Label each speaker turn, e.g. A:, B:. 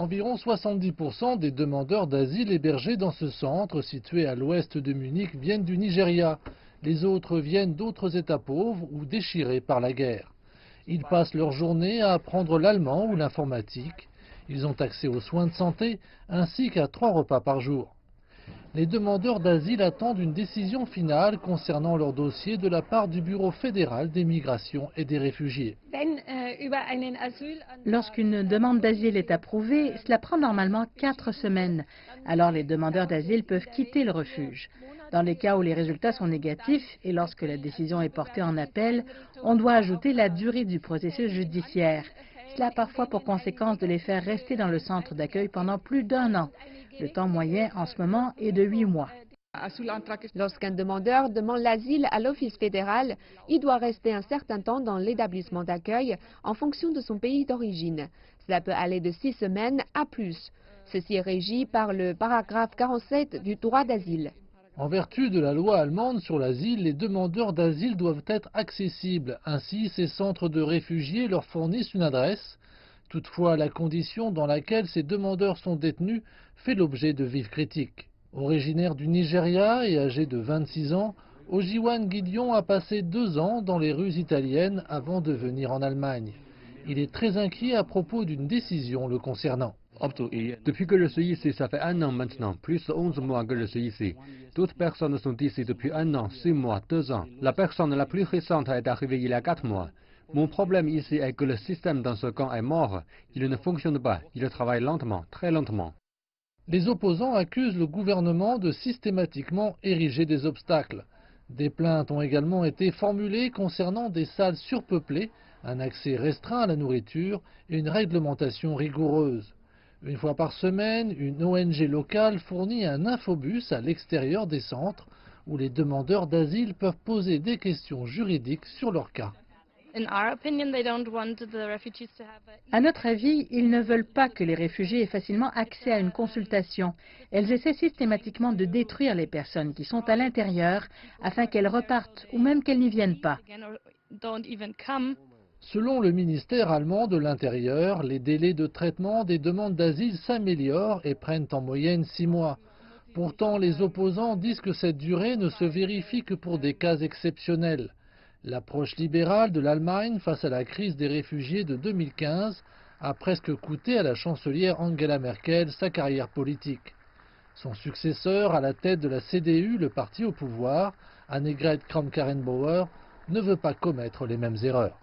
A: Environ 70% des demandeurs d'asile hébergés dans ce centre situé à l'ouest de Munich viennent du Nigeria. Les autres viennent d'autres États pauvres ou déchirés par la guerre. Ils passent leur journée à apprendre l'allemand ou l'informatique. Ils ont accès aux soins de santé ainsi qu'à 3 repas par jour. Les demandeurs d'asile attendent une décision finale concernant leur dossier de la part du Bureau fédéral des migrations et des réfugiés.
B: Lorsqu'une demande d'asile est approuvée, cela prend normalement 4 semaines. Alors les demandeurs d'asile peuvent quitter le refuge. Dans les cas où les résultats sont négatifs et lorsque la décision est portée en appel, on doit ajouter la durée du processus judiciaire. Cela a parfois pour conséquence de les faire rester dans le centre d'accueil pendant plus d'1 an. Le temps moyen en ce moment est de 8 mois.
C: Lorsqu'un demandeur demande l'asile à l'Office fédéral, il doit rester un certain temps dans l'établissement d'accueil en fonction de son pays d'origine. Cela peut aller de 6 semaines à plus. Ceci est régi par le paragraphe 47 du droit d'asile.
A: En vertu de la loi allemande sur l'asile, les demandeurs d'asile doivent être accessibles. Ainsi, ces centres de réfugiés leur fournissent une adresse. Toutefois, la condition dans laquelle ces demandeurs sont détenus fait l'objet de vives critiques. Originaire du Nigeria et âgé de 26 ans, Ojiwan Gideon a passé 2 ans dans les rues italiennes avant de venir en Allemagne. Il est très inquiet à propos d'une décision le concernant.
D: Depuis que je suis ici, ça fait 1 an maintenant, plus de 11 mois que je suis ici. D'autres personnes sont ici depuis 1 an, 6 mois, 2 ans. La personne la plus récente est arrivée il y a 4 mois. Mon problème ici est que le système dans ce camp est mort. Il ne fonctionne pas. Il travaille lentement, très lentement.
A: Les opposants accusent le gouvernement de systématiquement ériger des obstacles. Des plaintes ont également été formulées concernant des salles surpeuplées, un accès restreint à la nourriture et une réglementation rigoureuse. Une fois par semaine, une ONG locale fournit un infobus à l'extérieur des centres où les demandeurs d'asile peuvent poser des questions juridiques sur leur cas.
B: À notre avis, ils ne veulent pas que les réfugiés aient facilement accès à une consultation. Elles essaient systématiquement de détruire les personnes qui sont à l'intérieur afin qu'elles repartent ou même qu'elles n'y viennent pas.
A: Selon le ministère allemand de l'Intérieur, les délais de traitement des demandes d'asile s'améliorent et prennent en moyenne 6 mois. Pourtant, les opposants disent que cette durée ne se vérifie que pour des cas exceptionnels. L'approche libérale de l'Allemagne face à la crise des réfugiés de 2015 a presque coûté à la chancelière Angela Merkel sa carrière politique. Son successeur à la tête de la CDU, le parti au pouvoir, Annegret Kramp-Karrenbauer, ne veut pas commettre les mêmes erreurs.